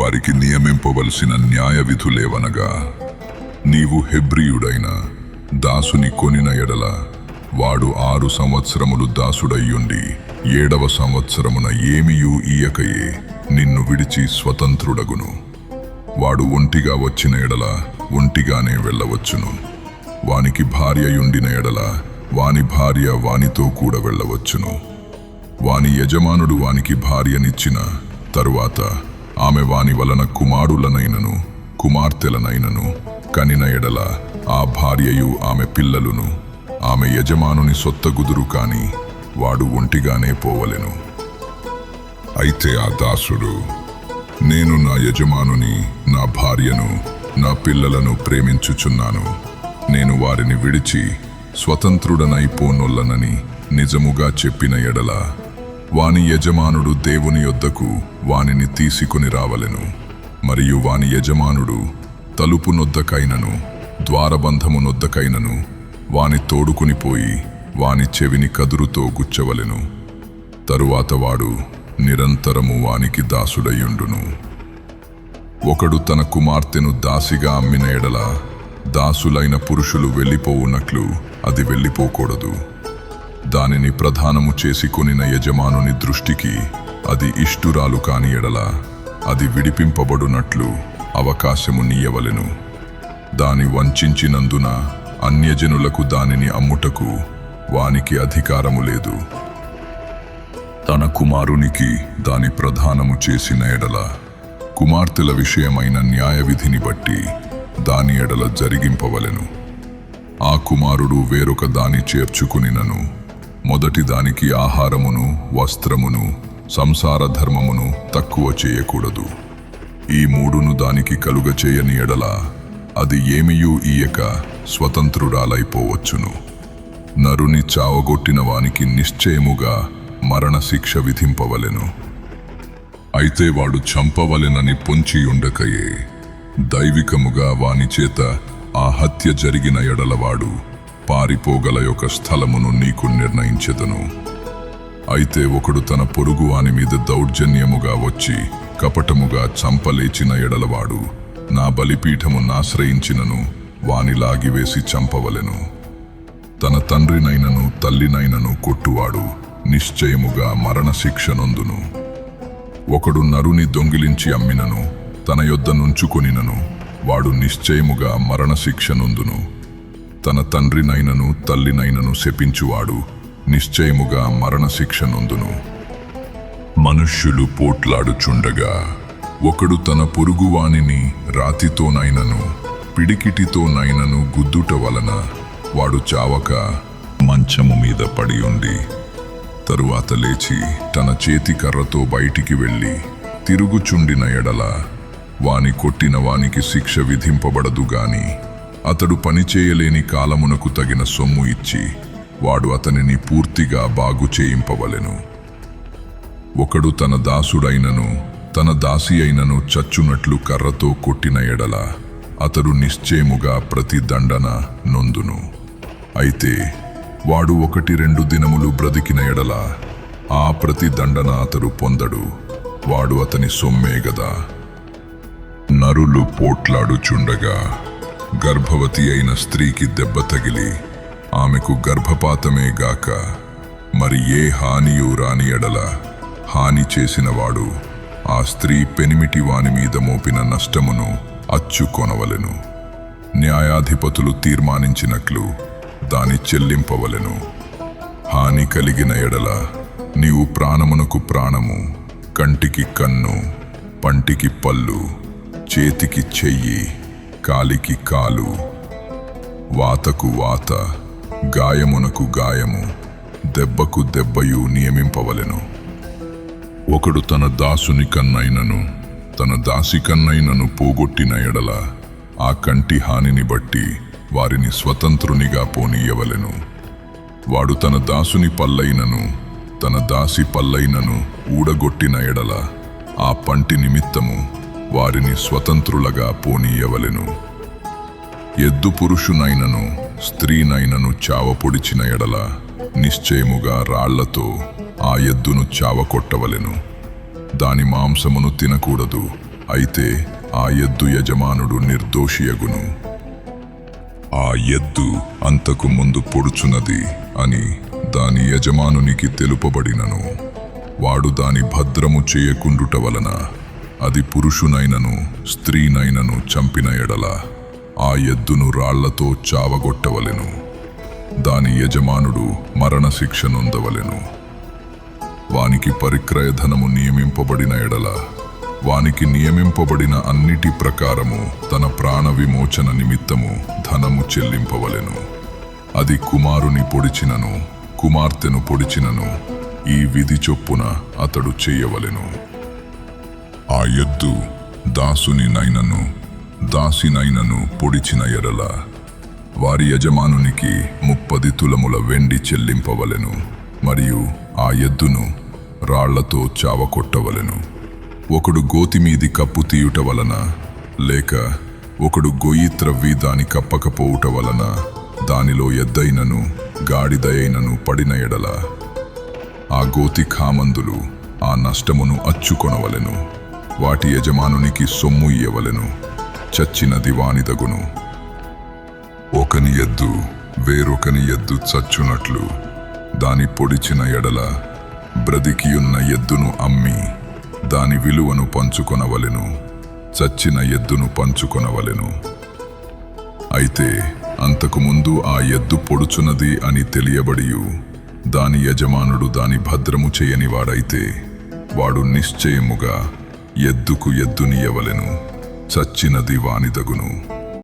వారికి నియమింపవలసిన న్యాయ విధులేవనగా, నీవు హెబ్రీయుడైన దాసుని కొనిన ఎడల వాడు 6 సంవత్సరములు దాసుడయ్యుండి 7వ సంవత్సరమున ఏమియూ ఇయ్యకయే నిన్ను విడిచి స్వతంత్రుడగును. వాడు ఒంటిగా వచ్చిన ఎడల ఒంటిగానే వెళ్ళవచ్చును. వానికి భార్యయుండిన ఎడల వాని భార్య వానితో కూడా వెళ్ళవచ్చును. వాని యజమానుడు వానికి భార్యనిచ్చిన తరువాత ఆమె వాని వలన కుమారులనైనను కుమార్తెలనైనను కనిన ఎడల ఆ భార్యయు ఆమె పిల్లలును ఆమె యజమానుని సొత్తగుదురు కాని వాడు ఒంటిగానే పోవలెను. అయితే ఆ దాసుడు, నేను నా యజమానుని, నా భార్యను, నా పిల్లలను ప్రేమించుచున్నాను, నేను వారిని విడిచి స్వతంత్రుడనైపోనొల్లనని నిజముగా చెప్పిన ఎడల వాని యజమానుడు దేవుని యొద్దకు వానిని తీసుకొని రావలెను. మరియు వాని యజమానుడు తలుపు నొద్దకైనను ద్వారబంధము నొద్దకైనను వాని తోడుకుని పోయి వాని చెవిని కదురుతో గుచ్చవలెను. తరువాత వాడు నిరంతరము వానికి దాసుడయ్యుండును. ఒకడు తన కుమార్తెను దాసిగా అమ్మిన ఎడల దాసులైన పురుషులు వెళ్ళిపోవునట్లు అది వెళ్ళిపోకూడదు. దానిని ప్రధానము చేసి కొనిన యజమానుని దృష్టికి అది ఇష్టురాలు కాని ఎడల అది విడిపింపబడునట్లు అవకాశము నీయవలెను. దాని వంచినందున అన్యజనులకు దానిని అమ్ముటకు వానికి అధికారము లేదు. తన కుమారునికి దాని ప్రధానము చేసిన ఎడల కుమార్తెల విషయమైన న్యాయవిధిని బట్టి దాని ఎడల జరిగింపవలెను. ఆ కుమారుడు వేరొక దాని చేర్చుకునినను మొదటి దానికి ఆహారమును వస్త్రమును సంసార ధర్మమును తక్కువ చేయకూడదు. ఈ మూడును దానికి కలుగ చేయని ఎడల అది ఏమియూ ఇయ్యక స్వతంత్రురాలైపోవచ్చును. నరుని చావగొట్టిన వానికి నిశ్చయముగా మరణశిక్ష విధింపవలెను. అయితే వాడు చంపవలెనని పొంచియుండకయే దైవికముగా వాని చేత ఆ హత్య జరిగిన ఎడలవాడు పారిపోగల యొక్క స్థలమును నీకు నిర్ణయించెదను. అయితే ఒకడు తన పొరుగువాని మీద దౌర్జన్యముగా వచ్చి కపటముగా చంపలేచిన ఎడలవాడు నా బలిపీఠమునాశ్రయించినను వాని లాగివేసి చంపవలెను. తన తండ్రినైనను తల్లినైనను కొట్టువాడు నిశ్చయముగా మరణశిక్ష నొందును. ఒకడు నరుని దొంగిలించి అమ్మినను తన యొద్ద నుంచుకొనినను వాడు నిశ్చయముగా మరణశిక్ష నొందును. తన తండ్రినైనను తల్లినైనను శపించువాడు నిశ్చయముగా మరణశిక్ష నొందును. మనుష్యులు పోట్లాడుచుండగా ఒకడు తన పొరుగువానిని రాతితోనైనను పిడికిటితోనైనను గుద్దుట వలన వాడు చావక మంచము మీద పడి ఉండి తరువాత లేచి తన చేతి కర్రతో బయటికి వెళ్ళి తిరుగుచుండిన ఎడల వాని కొట్టిన వానికి శిక్ష విధింపబడదు గాని అతడు పనిచేయలేని కాలమునకు తగిన సొమ్ము ఇచ్చి వాడు అతనిని పూర్తిగా బాగు చేయింపవలెను. ఒకడు తన దాసుడైనను తన దాసి అయినను చచ్చునట్లు కర్రతో కొట్టిన ఎడల అతడు నిశ్చయముగా ప్రతి దండన నొందును. అయితే వాడు 1-2 దినములు బ్రతికిన ఎడల ఆ ప్రతి దండన అతడు పొందడు, వాడు అతని సొమ్మే గదా. నరులు పోట్లాడుచుండగా గర్భవతి అయిన స్త్రీకి దెబ్బ తగిలి ఆమెకు గర్భపాతమే గాక మరి ఏ హానియూ రాని ఎడల హాని చేసినవాడు ఆ స్త్రీ పెనిమిటి వాని మీద మోపిన నష్టమును అచ్చు కొనవలెను. న్యాయాధిపతులు తీర్మానించినట్లు దాని చెల్లింపవలెను. హాని కలిగిన ఎడల నీవు ప్రాణమునకు ప్రాణము, కంటికి కన్ను, పంటికి పళ్ళు, చేతికి చెయ్యి, కాలికి కాలు, వాతకు వాత, గాయమునకు గాయము, దెబ్బకు దెబ్బయు నియమింపవలెను. ఒకడు తన దాసుని కన్నైనను తన దాసి కన్నైనను పోగొట్టిన ఎడల ఆ కంటి హానిని బట్టి వారిని స్వతంత్రునిగా పోనీయవలెను. వాడు తన దాసుని పల్లైనను తన దాసి పల్లైనను ఊడగొట్టిన ఎడల ఆ పంటి నిమిత్తము వారిని స్వతంత్రులుగా పోనీయవలెను. ఎద్దు పురుషునైనను స్త్రీనైనను చావపొడిచిన ఎడల నిశ్చయముగా రాళ్లతో ఆ ఎద్దును చావకొట్టవలెను. దాని మాంసమును తినకూడదు, అయితే ఆ ఎద్దు యజమానుడు నిర్దోషియగును. ఆ ఎద్దు అంతకు ముందు పొడుచున్నది అని దాని యజమానునికి తెలుపబడినను వాడు దాని భద్రము చేయకుండుట వలన అది పురుషునైనను స్త్రీనైనను చంపిన ఎడల ఆ ఎద్దును రాళ్లతో చావగొట్టవలెను. దాని యజమానుడు మరణశిక్ష నొందవలెను. వానికి పరిక్రయధనము నియమింపబడిన ఎడల వానికి నియమింపబడిన అన్నిటి ప్రకారము తన ప్రాణ విమోచన నిమిత్తము ధనము చెల్లింపవలెను. అది కుమారుని పొడిచినను కుమార్తెను పొడిచినను ఈ విధి చొప్పున అతడు చెయ్యవలెను. ఆ ఎద్దు దాసునినైనను దాసినైనను పొడిచిన ఎడల వారి యజమానునికి 30 తులముల వెండి చెల్లింపవలెను. మరియు ఆ ఎద్దును రాళ్లతో చావకొట్టవలెను. ఒకడు గోతిమీది కప్పు తీయుట వలన లేక ఒకడు గొయ్యి త్రవ్వి దాని కప్పకపోవుట వలన దానిలో ఎద్దైనను గాడిదయైనను పడిన ఎడల ఆ గోతి కామందులు ఆ నష్టమును అచ్చుకొనవలెను. వాటి యజమానునికి సొమ్ము ఇయ్యవలెను. చచ్చినది వానిదగును. ఒకని ఎద్దు వేరొకని ఎద్దు చచ్చునట్లు దాని పొడిచిన ఎడల బ్రతికియున్న ఎద్దును అమ్మి దాని విలువను పంచుకొనవలెను. చచ్చిన ఎద్దును పంచుకొనవలెను. అయితే అంతకుముందు ఆ ఎద్దు పొడుచున్నది అని తెలియబడియు దాని యజమానుడు దాని భద్రము చేయనివాడైతే వాడు నిశ్చయముగా ఎద్దుకు ఎద్దునియవలెను. చచ్చినది వానిదగును.